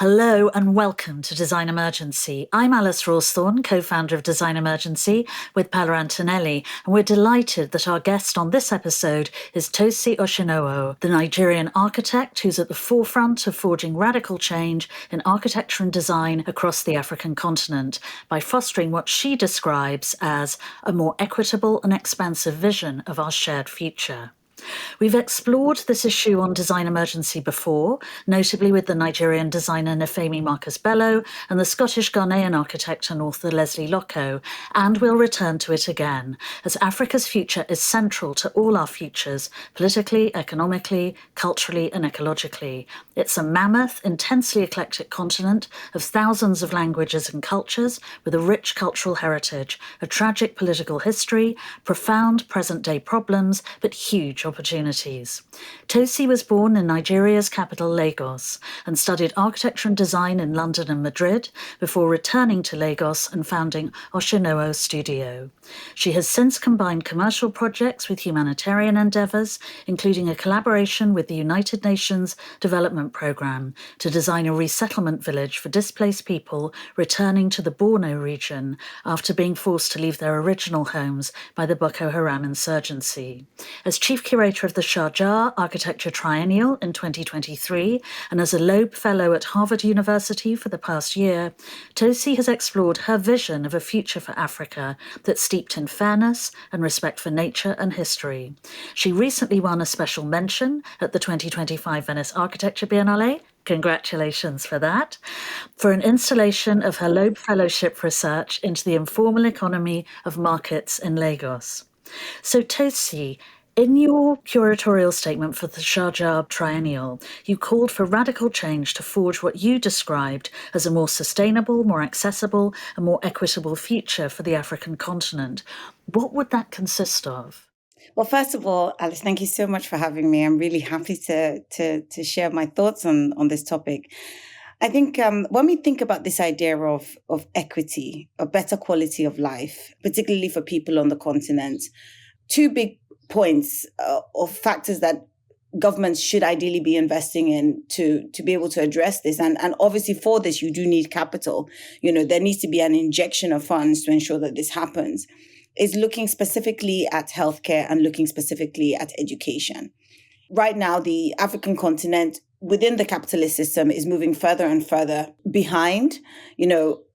Hello and welcome to Design Emergency. I'm Alice Rawsthorn, co-founder of Design Emergency with Paolo Antonelli, and we're delighted that our guest on this episode is Tosin Oshinówò, the Nigerian architect who's at the forefront of forging radical change in architecture and design across the African continent by fostering what she describes as a more equitable and expansive vision of our shared future. We've explored this issue on Design Emergency before, notably with the Nigerian designer Nefemi Marcus Bello and the Scottish Ghanaian architect and author Leslie Locko, and we'll return to it again, as Africa's future is central to all our futures, politically, economically, culturally and ecologically. It's a mammoth, intensely eclectic continent of thousands of languages and cultures with a rich cultural heritage, a tragic political history, profound present-day problems, but huge opportunities. Tosin was born in Nigeria's capital, Lagos, and studied architecture and design in London and Madrid before returning to Lagos and founding Oshinówò Studio. She has since combined commercial projects with humanitarian endeavours, including a collaboration with the United Nations Development Programme to design a resettlement village for displaced people returning to the Borno region after being forced to leave their original homes by the Boko Haram insurgency. As chief curator of the Sharjah Architecture Triennial in 2023, and as a Loeb Fellow at Harvard University for the past year, Tosin has explored her vision of a future for Africa that's steeped in fairness and respect for nature and history. She recently won a special mention at the 2025 Venice Architecture Biennale. Congratulations for that, for an installation of her Loeb Fellowship research into the informal economy of markets in Lagos. So Tosin, in your curatorial statement for the Sharjah Triennial, you called for radical change to forge what you described as a more sustainable, more accessible, and more equitable future for the African continent. What would that consist of? Well, first of all, Alice, thank you so much for having me. I'm really happy to share my thoughts on this topic. I think when we think about this idea of equity, a better quality of life, particularly for people on the continent, two big points of factors that governments should ideally be investing in to be able to address this. And obviously for this, you do need capital. There needs to be an injection of funds to ensure that this happens, is looking specifically at healthcare and looking specifically at education. Right now, the African continent within the capitalist system is moving further and further behind,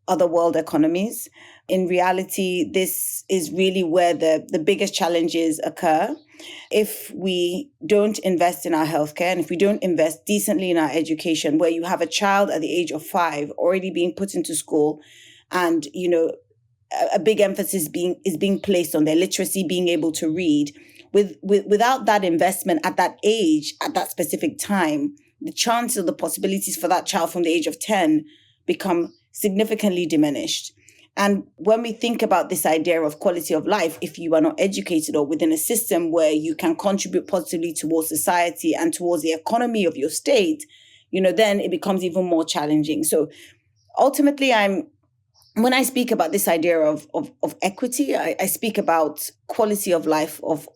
other world economies. In reality, this is really where the biggest challenges occur. If we don't invest in our healthcare and if we don't invest decently in our education, where you have a child at the age of 5 already being put into school and, a big emphasis is being placed on their literacy, being able to read. Without that investment at that age, at that specific time, the chances or the possibilities for that child from the age of 10 become significantly diminished. And when we think about this idea of quality of life, if you are not educated or within a system where you can contribute positively towards society and towards the economy of your state, then it becomes even more challenging. So ultimately, when I speak about this idea of equity, I speak about quality of life of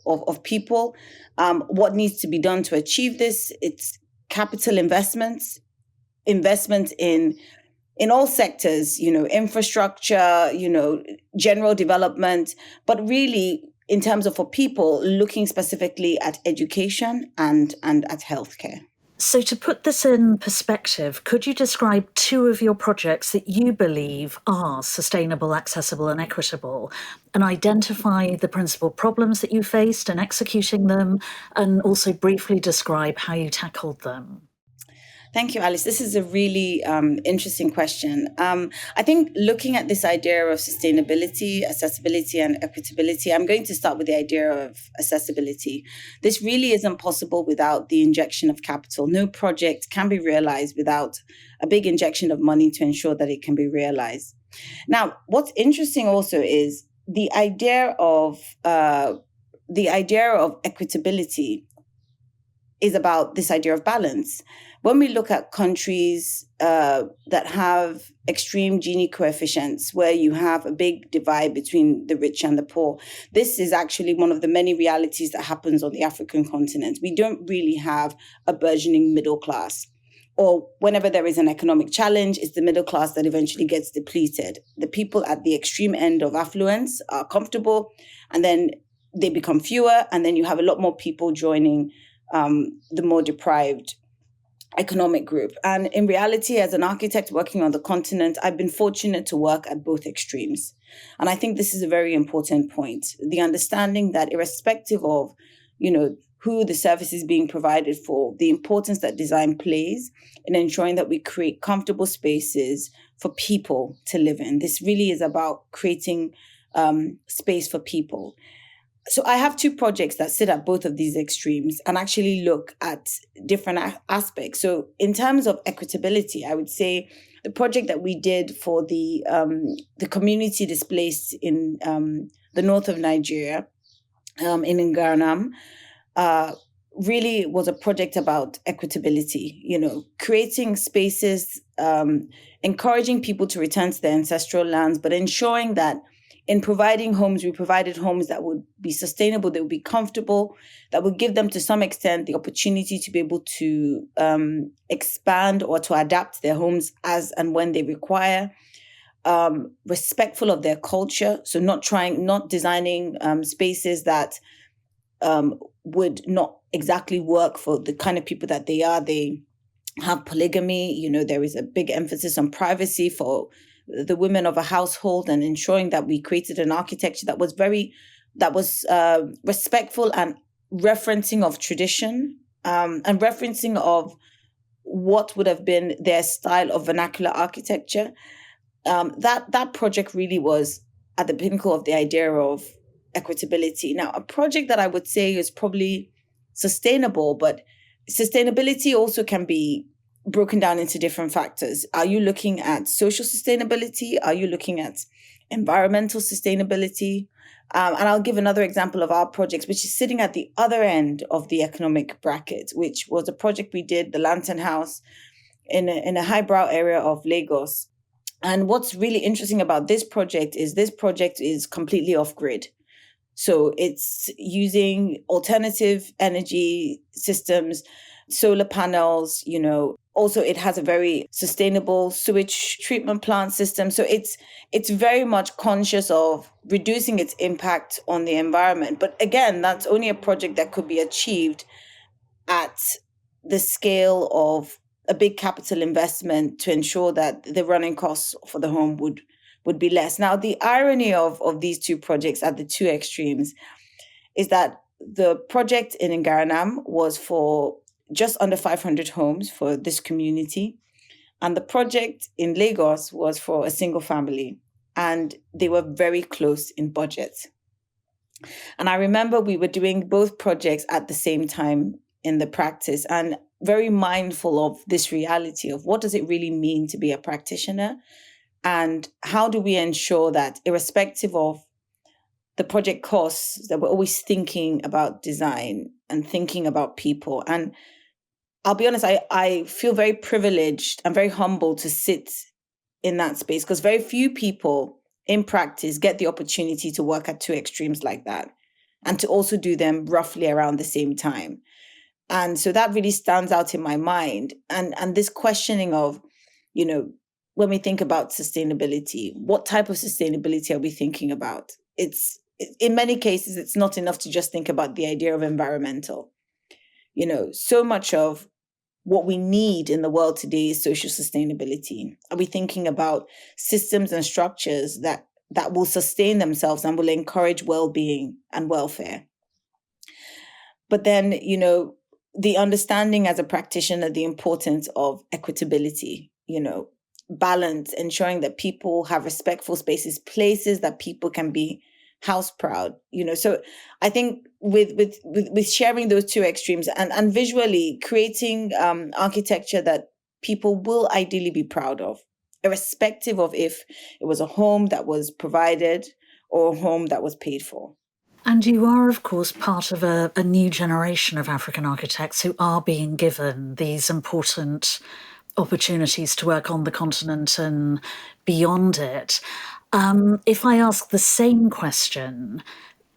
people, what needs to be done to achieve this. It's capital investment in all sectors, infrastructure, general development, but really in terms of for people looking specifically at education and at healthcare. So to put this in perspective, could you describe 2 of your projects that you believe are sustainable, accessible and equitable, and identify the principal problems that you faced in executing them, and also briefly describe how you tackled them? Thank you, Alice. This is a really interesting question. I think looking at this idea of sustainability, accessibility, and equitability, I'm going to start with the idea of accessibility. This really isn't possible without the injection of capital. No project can be realized without a big injection of money to ensure that it can be realized. Now, what's interesting also is the idea of equitability is about this idea of balance. When we look at countries that have extreme Gini coefficients, where you have a big divide between the rich and the poor, this is actually one of the many realities that happens on the African continent. We don't really have a burgeoning middle class. or whenever there is an economic challenge, it's the middle class that eventually gets depleted. The people at the extreme end of affluence are comfortable, and then they become fewer, and then you have a lot more people joining the more deprived economic group. And in reality, as an architect working on the continent, I've been fortunate to work at both extremes. And I think this is a very important point. The understanding that irrespective of, who the service is being provided for, the importance that design plays in ensuring that we create comfortable spaces for people to live in. This really is about creating space for people. So I have two projects that sit at both of these extremes and actually look at different aspects. So in terms of equitability, I would say the project that we did for the community displaced in the north of Nigeria, in Ngaranam, really was a project about equitability, creating spaces, encouraging people to return to their ancestral lands, but ensuring that in providing homes, we provided homes that would be sustainable, that would be comfortable, that would give them to some extent the opportunity to be able to expand or to adapt their homes as and when they require, respectful of their culture. So not designing spaces that would not exactly work for the kind of people that they are. They have polygamy, there is a big emphasis on privacy for the women of a household, and ensuring that we created an architecture that was respectful and referencing of tradition, and referencing of what would have been their style of vernacular architecture. That project really was at the pinnacle of the idea of equitability. Now, a project that I would say is probably sustainable, but sustainability also can be broken down into different factors. Are you looking at social sustainability? Are you looking at environmental sustainability? And I'll give another example of our projects, which is sitting at the other end of the economic bracket, which was a project we did, the Lantern House, in a highbrow area of Lagos. And what's really interesting about this project is completely off-grid. So it's using alternative energy systems, solar panels, Also, it has a very sustainable sewage treatment plant system. So it's very much conscious of reducing its impact on the environment. But again, that's only a project that could be achieved at the scale of a big capital investment to ensure that the running costs for the home would be less. Now, the irony of these two projects at the two extremes is that the project in Ngaranam was for just under 500 homes for this community. And the project in Lagos was for a single family. And they were very close in budget. And I remember we were doing both projects at the same time in the practice, and very mindful of this reality of what does it really mean to be a practitioner? And how do we ensure that irrespective of the project costs, that we're always thinking about design and thinking about people? And I'll be honest, I feel very privileged and very humbled to sit in that space, because very few people in practice get the opportunity to work at two extremes like that, and to also do them roughly around the same time. And so that really stands out in my mind. And this questioning of, when we think about sustainability, what type of sustainability are we thinking about? In many cases, it's not enough to just think about the idea of environmental. So much of what we need in the world today is social sustainability. Are we thinking about systems and structures that will sustain themselves and will encourage well-being and welfare? But then, the understanding as a practitioner, the importance of equitability, balance, ensuring that people have respectful spaces, places that people can be house proud, So I think with sharing those two extremes and visually creating architecture that people will ideally be proud of, irrespective of if it was a home that was provided or a home that was paid for. And you are, of course, part of a new generation of African architects who are being given these important opportunities to work on the continent and beyond it. If I ask the same question,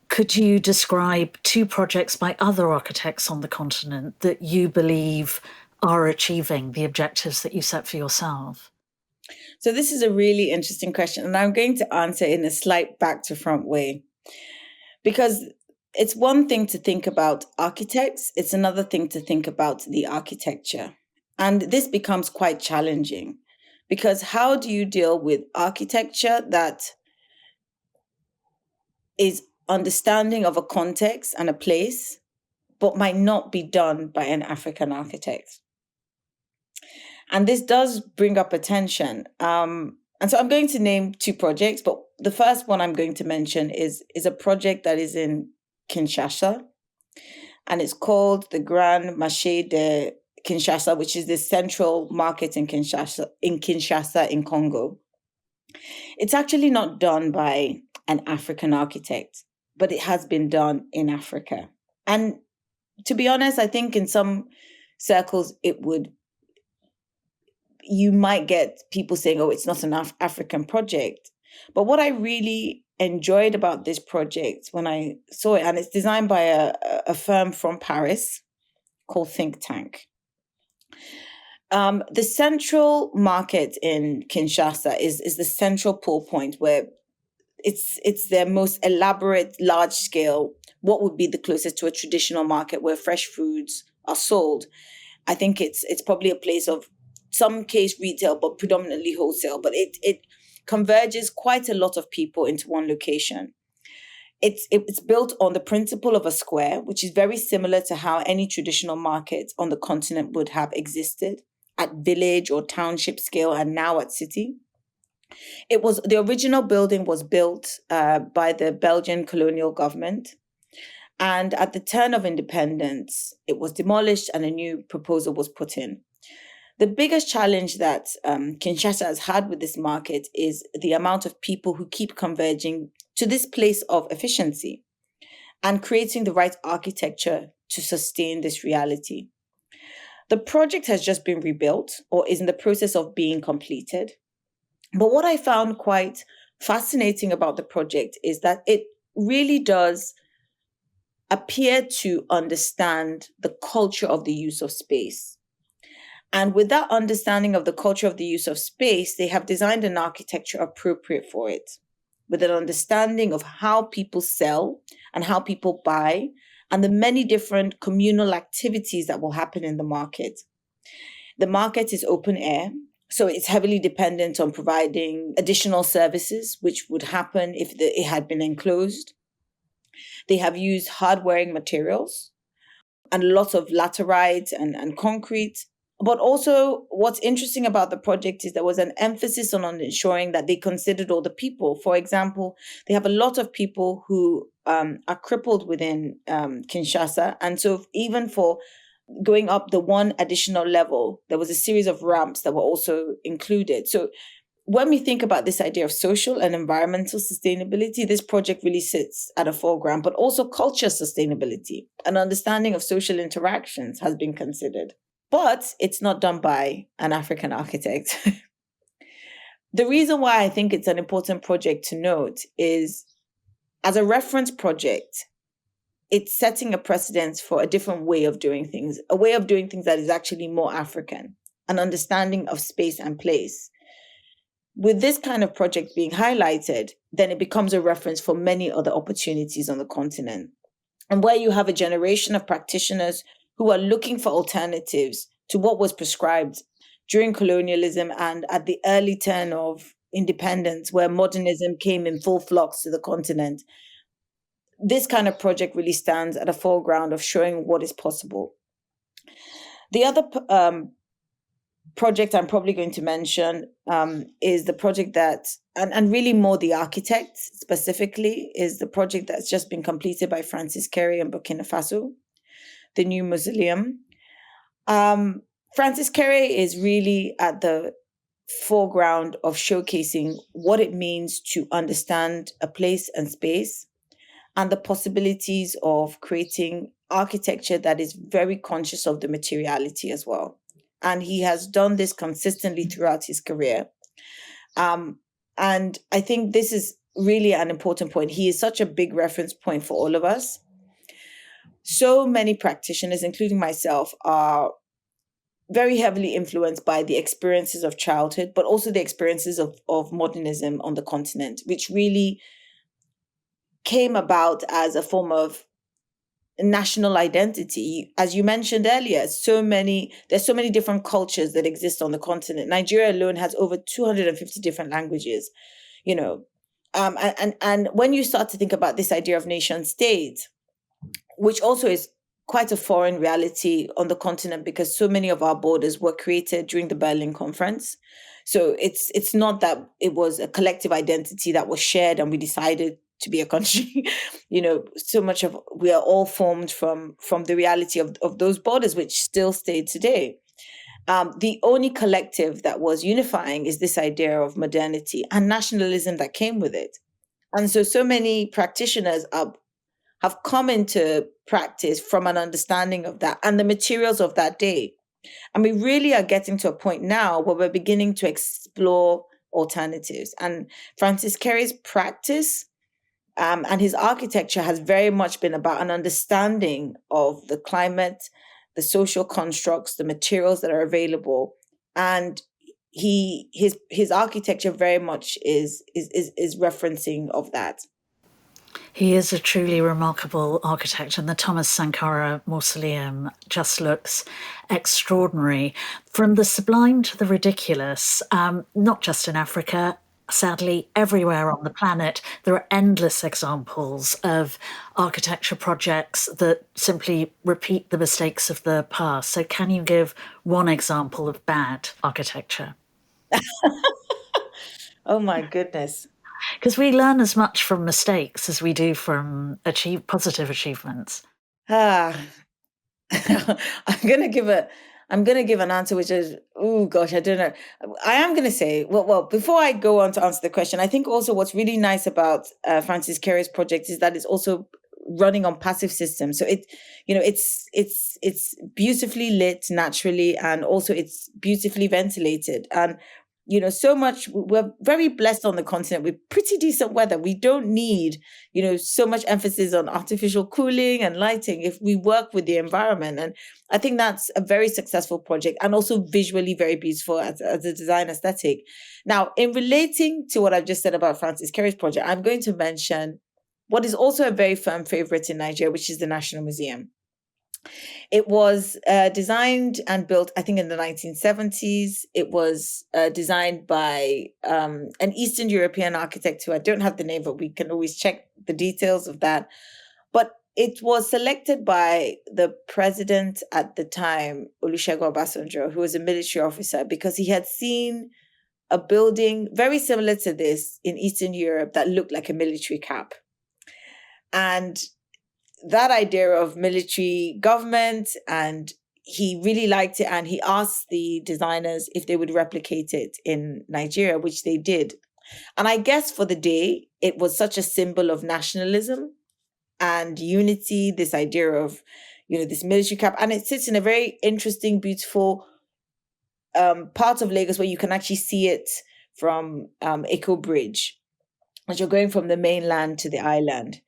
could you describe two projects by other architects on the continent that you believe are achieving the objectives that you set for yourself? So this is a really interesting question, and I'm going to answer in a slight back to front way. Because it's one thing to think about architects, it's another thing to think about the architecture. And this becomes quite challenging because how do you deal with architecture that is understanding of a context and a place, but might not be done by an African architect? And this does bring up a tension. And so I'm going to name two projects, but the first one I'm going to mention is a project that is in Kinshasa, and it's called the Grand Marché de Kinshasa, which is the central market in Kinshasa in Congo. It's actually not done by an African architect, but it has been done in Africa. And to be honest, I think in some circles you might get people saying, oh, it's not an African project. But what I really enjoyed about this project when I saw it, and it's designed by a firm from Paris called Think Tank. The central market in Kinshasa is the central pull point where it's their most elaborate, large scale, what would be the closest to a traditional market where fresh foods are sold. I think it's probably a place of some case retail, but predominantly wholesale. But it converges quite a lot of people into one location. It's built on the principle of a square, which is very similar to how any traditional market on the continent would have existed at village or township scale and now at city. The original building was built by the Belgian colonial government. And at the turn of independence, it was demolished and a new proposal was put in. The biggest challenge that Kinshasa has had with this market is the amount of people who keep converging to this place of efficiency and creating the right architecture to sustain this reality. The project has just been rebuilt or is in the process of being completed. But what I found quite fascinating about the project is that it really does appear to understand the culture of the use of space. And with that understanding of the culture of the use of space, they have designed an architecture appropriate for it, with an understanding of how people sell and how people buy, and the many different communal activities that will happen in the market. The market is open air, so it's heavily dependent on providing additional services, which would happen if it had been enclosed. They have used hard-wearing materials and lots of laterite and concrete. But also what's interesting about the project is there was an emphasis on ensuring that they considered all the people. For example, they have a lot of people who are crippled within Kinshasa. And so even for going up the one additional level, there was a series of ramps that were also included. So when we think about this idea of social and environmental sustainability, this project really sits at a foreground, but also culture sustainability. An understanding of social interactions has been considered. But it's not done by an African architect. The reason why I think it's an important project to note is, as a reference project, it's setting a precedence for a different way of doing things, a way of doing things that is actually more African, an understanding of space and place. With this kind of project being highlighted, then it becomes a reference for many other opportunities on the continent. And where you have a generation of practitioners who are looking for alternatives to what was prescribed during colonialism and at the early turn of independence, where modernism came in full flux to the continent. This kind of project really stands at a foreground of showing what is possible. The other project I'm probably going to mention is the project that, and really more the architect specifically, is the project that's just been completed by Francis Carey in Burkina Faso, the new mausoleum. Francis Carey is really at the foreground of showcasing what it means to understand a place and space and the possibilities of creating architecture that is very conscious of the materiality as well. And he has done this consistently throughout his career. And I think this is really an important point. He is such a big reference point for all of us. So many practitioners, including myself, are very heavily influenced by the experiences of childhood, but also the experiences of modernism on the continent, which really came about as a form of national identity. As you mentioned earlier, there's so many different cultures that exist on the continent. Nigeria alone has over 250 different languages, you know. And when you start to think about this idea of nation state, which also is quite a foreign reality on the continent because so many of our borders were created during the Berlin Conference. So it's not that it was a collective identity that was shared and we decided to be a country. So much of we are all formed from the reality of those borders, which still stay today. The only collective that was unifying is this idea of modernity and nationalism that came with it. And so many practitioners have come into practice from an understanding of that and the materials of that day. And we really are getting to a point now where we're beginning to explore alternatives. And Francis Carey's practice and his architecture has very much been about an understanding of the climate, the social constructs, the materials that are available. And his architecture very much is referencing of that. He is a truly remarkable architect, and the Thomas Sankara Mausoleum just looks extraordinary. From the sublime to the ridiculous, not just in Africa, sadly, everywhere on the planet, there are endless examples of architecture projects that simply repeat the mistakes of the past. So can you give one example of bad architecture? Oh my goodness. Because we learn as much from mistakes as we do from positive achievements. I'm gonna give an answer which is, oh gosh, I don't know. I am gonna say, well, before I go on to answer the question, I think also what's really nice about Francis Carey's project is that it's also running on passive systems. So it's beautifully lit naturally, and also it's beautifully ventilated. And so much, we're very blessed on the continent with pretty decent weather. We don't need, so much emphasis on artificial cooling and lighting if we work with the environment. And I think that's a very successful project and also visually very beautiful as a design aesthetic. Now, in relating to what I've just said about Francis Carey's project, I'm going to mention what is also a very firm favorite in Nigeria, which is the National Museum. It was designed and built, I think, in the 1970s. It was designed by an Eastern European architect who I don't have the name, but we can always check the details of that. But it was selected by the president at the time, Olusegun Obasanjo, who was a military officer, because he had seen a building very similar to this in Eastern Europe that looked like a military cap. And that idea of military government, and he really liked it, and he asked the designers if they would replicate it in Nigeria, which they did. And I guess for the day, it was such a symbol of nationalism and unity, this idea of, this military cap. And it sits in a very interesting, beautiful part of Lagos where you can actually see it from Echo Bridge, as you're going from the mainland to the island.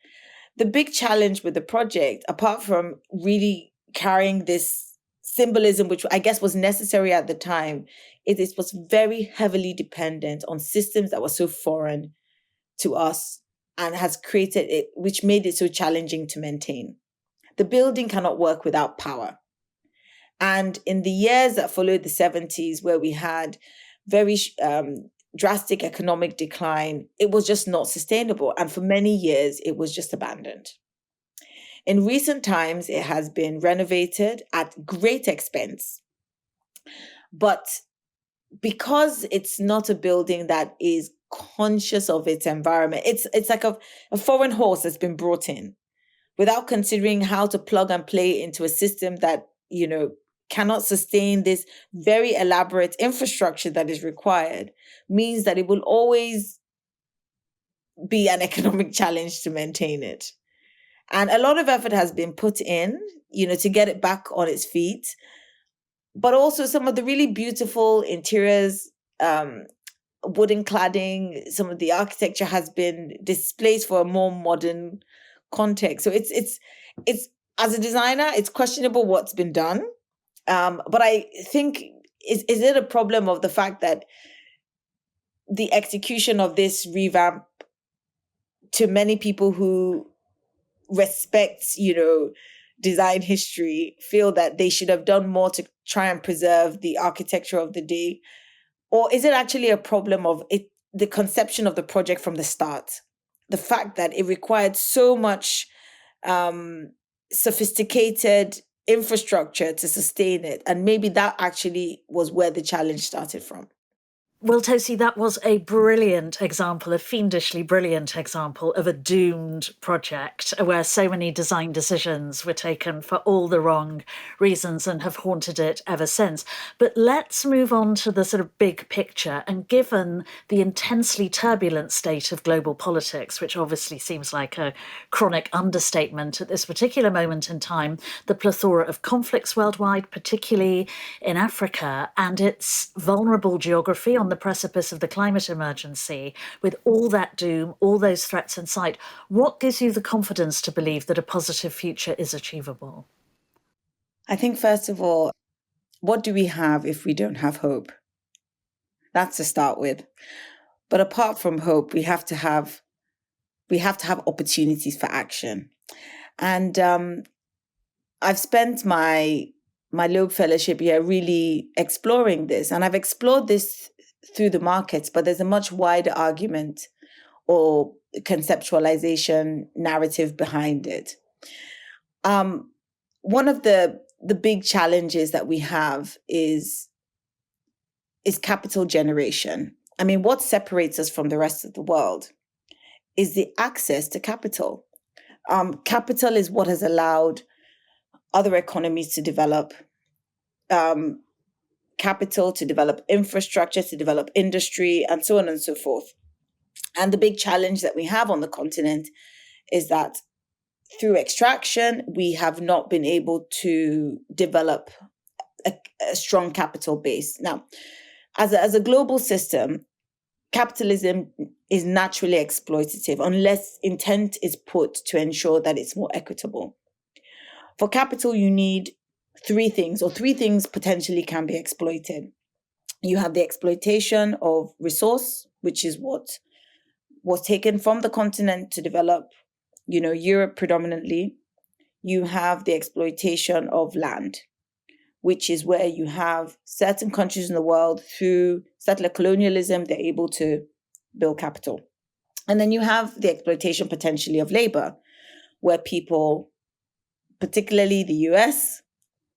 The big challenge with the project, apart from really carrying this symbolism, which I guess was necessary at the time, it was very heavily dependent on systems that were so foreign to us and has created it, which made it so challenging to maintain. The building cannot work without power. And in the years that followed the 70s, where we had very drastic economic decline, it was just not sustainable. And for many years, it was just abandoned. In recent times, it has been renovated at great expense. But because it's not a building that is conscious of its environment, it's like a foreign horse that's been brought in without considering how to plug and play into a system that, cannot sustain this very elaborate infrastructure that is required, means that it will always be an economic challenge to maintain it. And a lot of effort has been put in, to get it back on its feet. But also some of the really beautiful interiors, wooden cladding, some of the architecture has been displaced for a more modern context. So it's as a designer, it's questionable what's been done. But I think, is it a problem of the fact that the execution of this revamp, to many people who respect, design history, feel that they should have done more to try and preserve the architecture of the day? Or is it actually a problem of the conception of the project from the start? The fact that it required so much sophisticated infrastructure to sustain it. And maybe that actually was where the challenge started from. Well, Tosi, that was a brilliant example, a fiendishly brilliant example of a doomed project where so many design decisions were taken for all the wrong reasons and have haunted it ever since. But let's move on to the sort of big picture. And given the intensely turbulent state of global politics, which obviously seems like a chronic understatement at this particular moment in time, the plethora of conflicts worldwide, particularly in Africa, and its vulnerable geography on the precipice of the climate emergency, with all that doom, all those threats in sight, what gives you the confidence to believe that a positive future is achievable? I think, first of all, what do we have if we don't have hope? That's to start with. But apart from hope, we have to have opportunities for action. And I've spent my Loeb Fellowship year really exploring this, and I've explored this through the markets, but there's a much wider argument or conceptualization narrative behind it. One of the big challenges that we have is capital generation. I mean, what separates us from the rest of the world is the access to capital. Capital is what has allowed other economies to develop, capital to develop infrastructure, to develop industry, and so on and so forth. And the big challenge that we have on the continent is that through extraction, we have not been able to develop a strong capital base. Now, as a global system, capitalism is naturally exploitative unless intent is put to ensure that it's more equitable. For capital, you need three things potentially can be exploited. You have the exploitation of resource, which is what was taken from the continent to develop, Europe predominantly. You have the exploitation of land, which is where you have certain countries in the world, through settler colonialism, they're able to build capital. And then you have the exploitation potentially of labor, where people, particularly the US,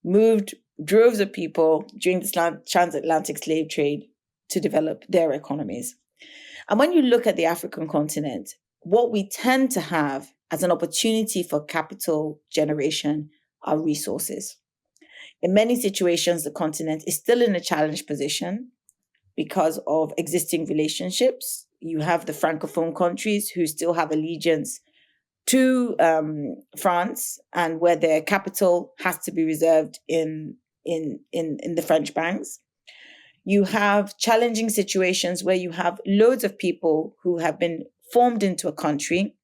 moved droves of people during the transatlantic slave trade to develop their economies. And when you look at the African continent, what we tend to have as an opportunity for capital generation are resources. In many situations, the continent is still in a challenged position because of existing relationships. You have the Francophone countries who still have allegiance to France, and where their capital has to be reserved in the French banks. You have challenging situations where you have loads of people who have been formed into a country,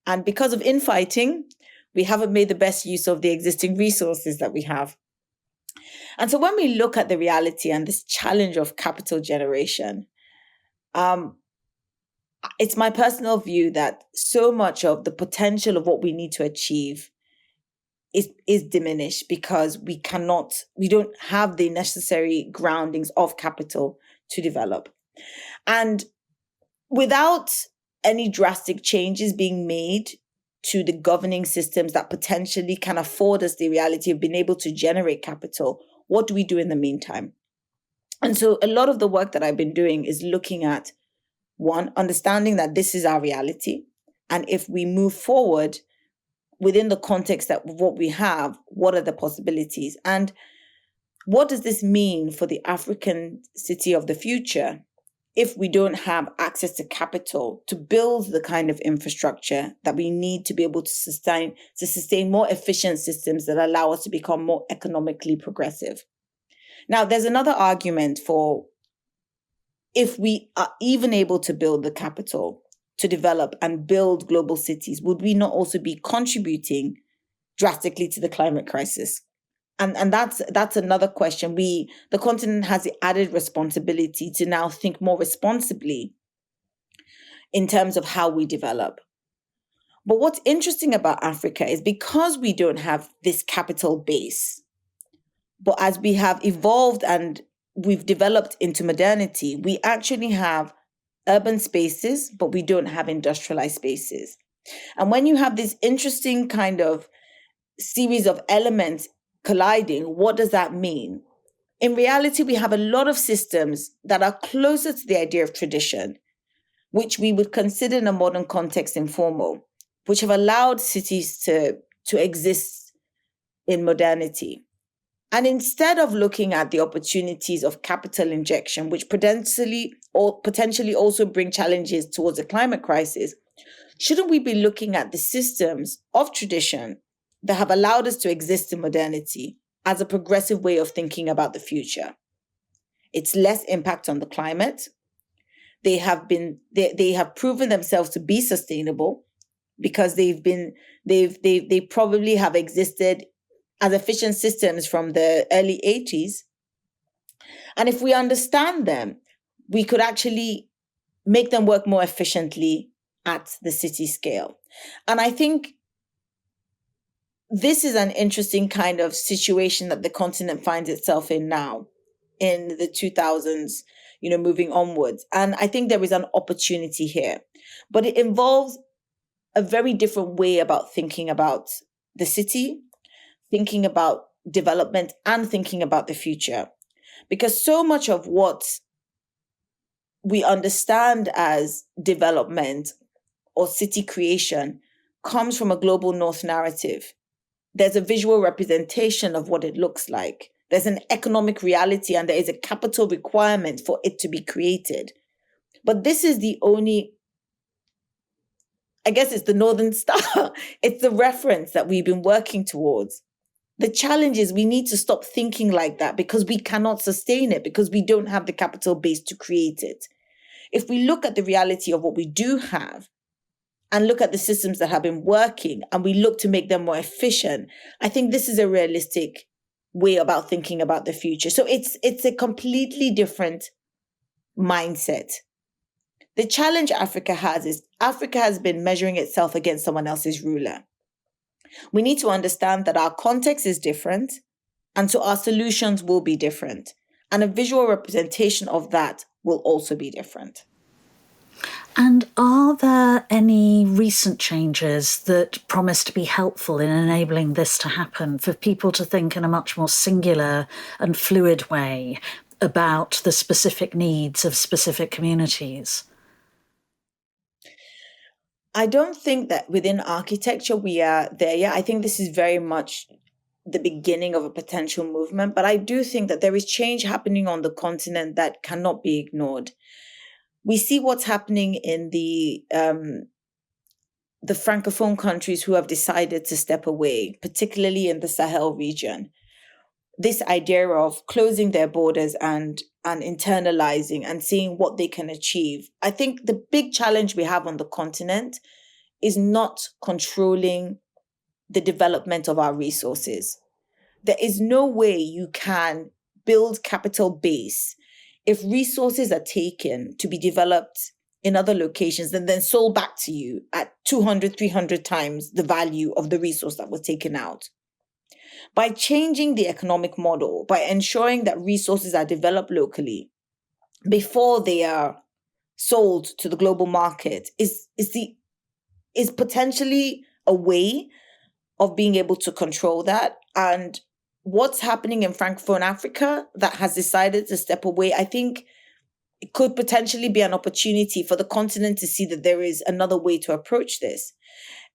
and because of infighting, we haven't made the best use of the existing resources that we have. And so when we look at the reality and this challenge of capital generation, it's my personal view that so much of the potential of what we need to achieve is diminished because we don't have the necessary groundings of capital to develop. And without any drastic changes being made to the governing systems that potentially can afford us the reality of being able to generate capital, what do we do in the meantime? And so a lot of the work that I've been doing is looking at, one, understanding that this is our reality. And if we move forward within the context of what we have, what are the possibilities? And what does this mean for the African city of the future if we don't have access to capital to build the kind of infrastructure that we need to be able to sustain more efficient systems that allow us to become more economically progressive? Now, there's another argument for, if we are even able to build the capital to develop and build global cities, would we not also be contributing drastically to the climate crisis? And that's another question. The continent has the added responsibility to now think more responsibly in terms of how we develop. But what's interesting about Africa is because we don't have this capital base, but as we have evolved and we've developed into modernity, we actually have urban spaces, but we don't have industrialized spaces. And when you have this interesting kind of series of elements colliding, what does that mean? In reality, we have a lot of systems that are closer to the idea of tradition, which we would consider in a modern context informal, which have allowed cities to exist in modernity. And instead of looking at the opportunities of capital injection, which potentially also bring challenges towards the climate crisis, shouldn't we be looking at the systems of tradition that have allowed us to exist in modernity as a progressive way of thinking about the future? It's less impact on the climate. They have proven themselves to be sustainable because they probably have existed as efficient systems from the early 80s. And if we understand them, we could actually make them work more efficiently at the city scale. And I think this is an interesting kind of situation that the continent finds itself in now, in the 2000s, moving onwards. And I think there is an opportunity here, but it involves a very different way about thinking about the city, thinking about development, and thinking about the future. Because so much of what we understand as development or city creation comes from a global north narrative. There's a visual representation of what it looks like. There's an economic reality, and there is a capital requirement for it to be created. But this is the only, I guess it's the Northern Star. It's the reference that we've been working towards. The challenge is we need to stop thinking like that because we cannot sustain it, because we don't have the capital base to create it. If we look at the reality of what we do have and look at the systems that have been working and we look to make them more efficient, I think this is a realistic way about thinking about the future. So it's a completely different mindset. The challenge Africa has is Africa has been measuring itself against someone else's ruler. We need to understand that our context is different, and so our solutions will be different. And a visual representation of that will also be different. And are there any recent changes that promise to be helpful in enabling this to happen, for people to think in a much more singular and fluid way about the specific needs of specific communities? I don't think that within architecture we are there yet. I think this is very much the beginning of a potential movement, but I do think that there is change happening on the continent that cannot be ignored. We see what's happening in the Francophone countries who have decided to step away, particularly in the Sahel region. This idea of closing their borders and internalizing and seeing what they can achieve. I think the big challenge we have on the continent is not controlling the development of our resources. There is no way you can build capital base if resources are taken to be developed in other locations and then sold back to you at 200, 300 times the value of the resource that was taken out. By changing the economic model, by ensuring that resources are developed locally before they are sold to the global market is potentially a way of being able to control that. And what's happening in Francophone Africa that has decided to step away, I think it could potentially be an opportunity for the continent to see that there is another way to approach this.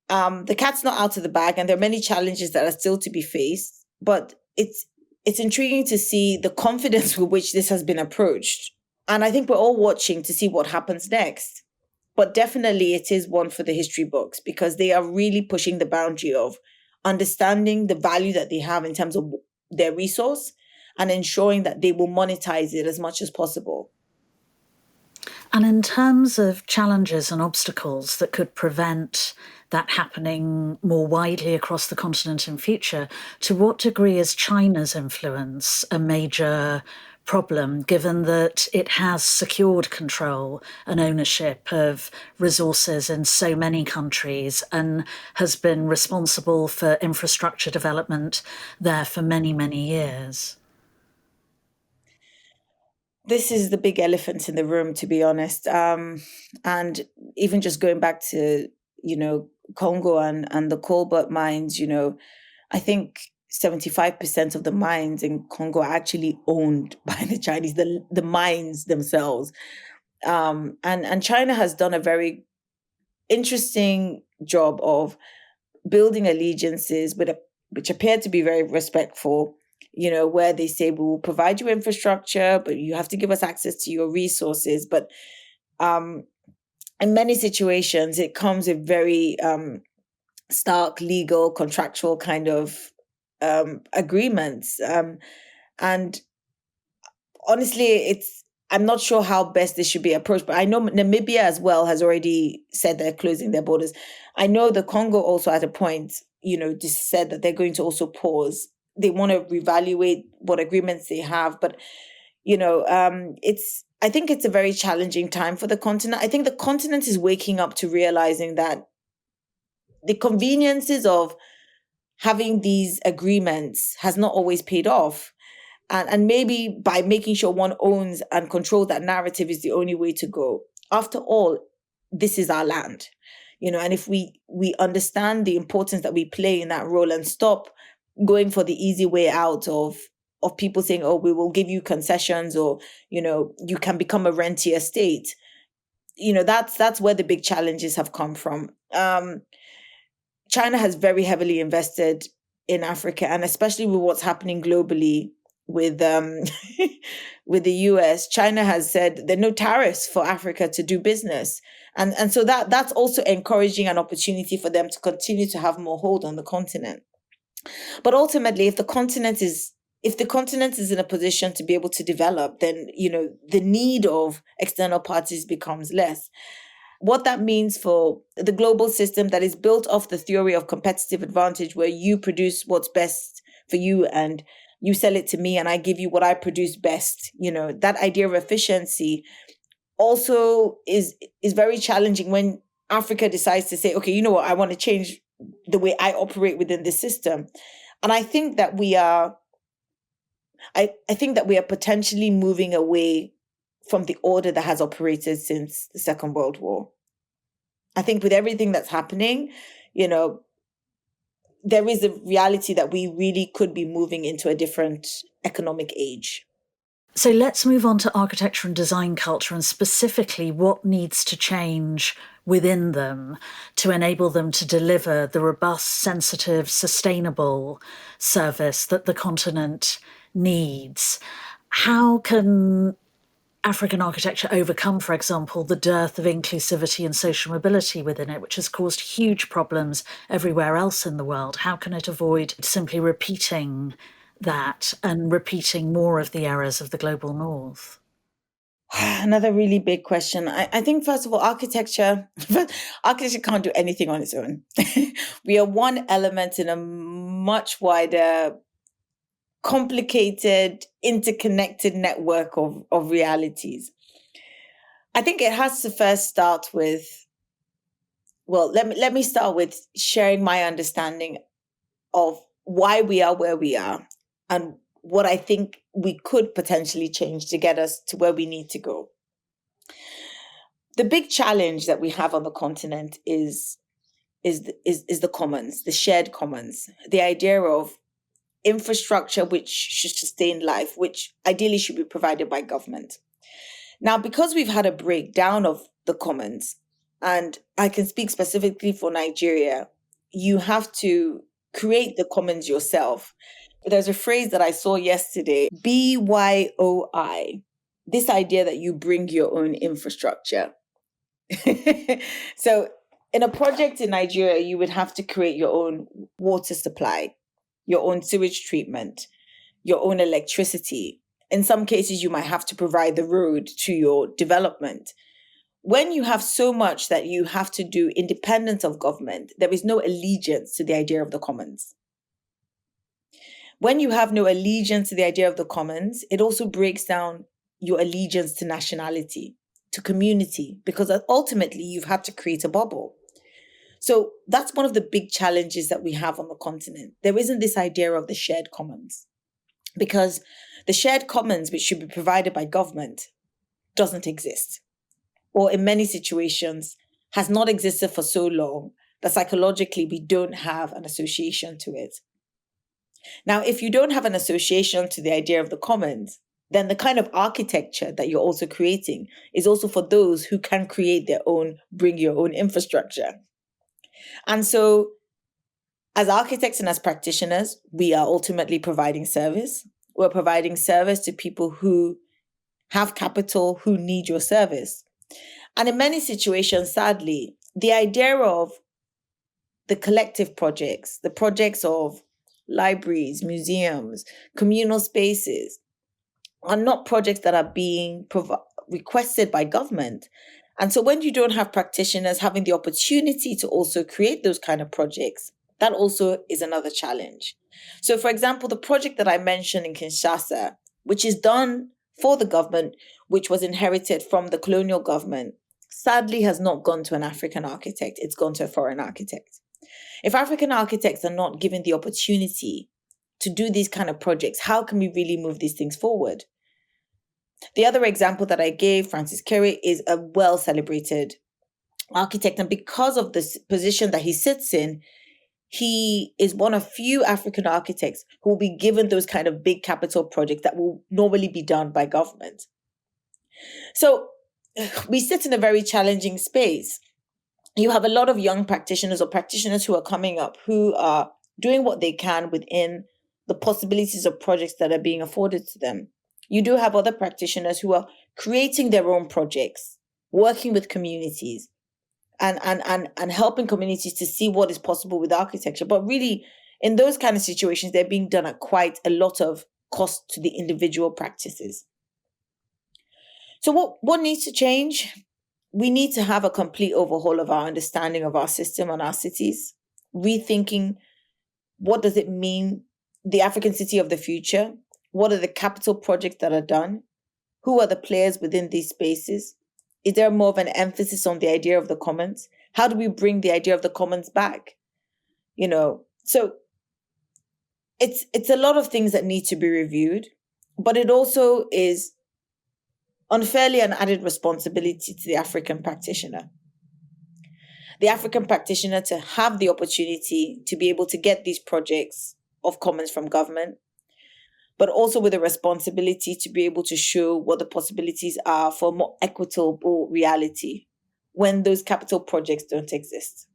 The cat's not out of the bag, and there are many challenges that are still to be faced, but it's intriguing to see the confidence with which this has been approached. And I think we're all watching to see what happens next. But definitely it is one for the history books, because they are really pushing the boundary of understanding the value that they have in terms of their resource and ensuring that they will monetize it as much as possible. And in terms of challenges and obstacles that could prevent that happening more widely across the continent in future, to what degree is China's influence a major problem, given that it has secured control and ownership of resources in so many countries and has been responsible for infrastructure development there for many, many years? This is the big elephant in the room, to be honest. And even just going back to, Congo and the cobalt mines, I think 75% of the mines in Congo are actually owned by the Chinese, the mines themselves. And China has done a very interesting job of building allegiances which appear to be very respectful, where they say, we will provide you infrastructure, but you have to give us access to your resources. But in many situations, it comes with very stark legal, contractual kind of agreements. And honestly, I'm not sure how best this should be approached, but I know Namibia as well has already said they're closing their borders. I know the Congo also at a point, just said that they're going to also pause. They want to reevaluate what agreements they have, but I think it's a very challenging time for the continent. I think the continent is waking up to realizing that the conveniences of having these agreements has not always paid off. And maybe by making sure one owns and controls that narrative is the only way to go. After all, this is our land, and if we understand the importance that we play in that role and stop going for the easy way out of people saying, oh, we will give you concessions, or, you can become a rentier state, that's where the big challenges have come from. China has very heavily invested in Africa, and especially with what's happening globally with with the US, China has said there are no tariffs for Africa to do business. And so that's also encouraging an opportunity for them to continue to have more hold on the continent. But ultimately, if the continent is in a position to be able to develop, then the need of external parties becomes less. What that means for the global system that is built off the theory of competitive advantage, where you produce what's best for you and you sell it to me and I give you what I produce best, that idea of efficiency also is very challenging when Africa decides to say, okay, you know what, I want to change the way I operate within the system. And I think that we are potentially moving away from the order that has operated since the Second World War. I think with everything that's happening, there is a reality that we really could be moving into a different economic age. So let's move on to architecture and design culture, and specifically what needs to change within them to enable them to deliver the robust, sensitive, sustainable service that the continent needs. How can African architecture overcome, for example, the dearth of inclusivity and social mobility within it, which has caused huge problems everywhere else in the world? How can it avoid simply repeating that and repeating more of the errors of the global north? Another really big question. I think, first of all, architecture can't do anything on its own. We are one element in a much wider, complicated, interconnected network of realities. I think it has to first start with, let me start with sharing my understanding of why we are where we are and what I think we could potentially change to get us to where we need to go. The big challenge that we have on the continent is the commons, the shared commons, the idea of infrastructure which should sustain life, which ideally should be provided by government. Now, because we've had a breakdown of the commons, and I can speak specifically for Nigeria, you have to create the commons yourself. There's a phrase that I saw yesterday, BYOI, this idea that you bring your own infrastructure. So in a project in Nigeria, you would have to create your own water supply, your own sewage treatment, your own electricity. In some cases, you might have to provide the road to your development. when you have so much that you have to do independent of government, there is no allegiance to the idea of the commons. When you have no allegiance to the idea of the commons, it also breaks down your allegiance to nationality, to community, because ultimately you've had to create a bubble. So that's one of the big challenges that we have on the continent. There isn't this idea of the shared commons, because the shared commons, which should be provided by government, doesn't exist, or in many situations has not existed for so long that psychologically we don't have an association to it. Now, if you don't have an association to the idea of the commons, then the kind of architecture that you're also creating is also for those who can create their own, bring your own infrastructure. And so as architects and as practitioners, we are ultimately providing service. We're providing service to people who have capital, who need your service. And in many situations, sadly, the idea of the collective projects, the projects of libraries, museums, communal spaces, are not projects that are being requested by government. And so when you don't have practitioners having the opportunity to also create those kind of projects, that also is another challenge. So for example, the project that I mentioned in Kinshasa, which is done for the government, which was inherited from the colonial government, sadly has not gone to an African architect. It's gone to a foreign architect. If African architects are not given the opportunity to do these kind of projects, how can we really move these things forward? The other example that I gave, Francis Kere, is a well-celebrated architect. And because of this position that he sits in, he is one of few African architects who will be given those kind of big capital projects that will normally be done by government. So we sit in a very challenging space. You have a lot of young practitioners or practitioners who are coming up who are doing what they can within the possibilities of projects that are being afforded to them. You do have other practitioners who are creating their own projects, working with communities and helping communities to see what is possible with architecture. But really, in those kind of situations, they're being done at quite a lot of cost to the individual practices. So what needs to change? We need to have a complete overhaul of our understanding of our system and our cities, rethinking what does it mean, the African city of the future? What are the capital projects that are done? Who are the players within these spaces? Is there more of an emphasis on the idea of the commons? How do we bring the idea of the commons back? So it's a lot of things that need to be reviewed, but it also is unfairly an added responsibility to the African practitioner. The African practitioner to have the opportunity to be able to get these projects of commons from government, but also with a responsibility to be able to show what the possibilities are for a more equitable reality when those capital projects don't exist.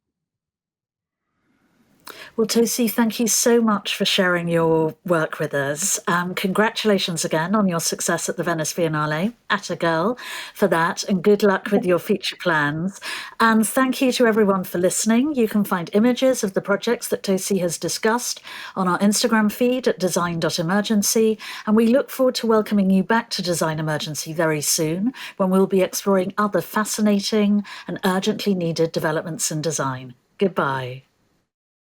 Well, Tosi, thank you so much for sharing your work with us. Congratulations again on your success at the Venice Biennale. Atta girl for that, and good luck with your future plans. And thank you to everyone for listening. You can find images of the projects that Tosi has discussed on our Instagram feed at design.emergency, and we look forward to welcoming you back to Design Emergency very soon, when we'll be exploring other fascinating and urgently needed developments in design. Goodbye.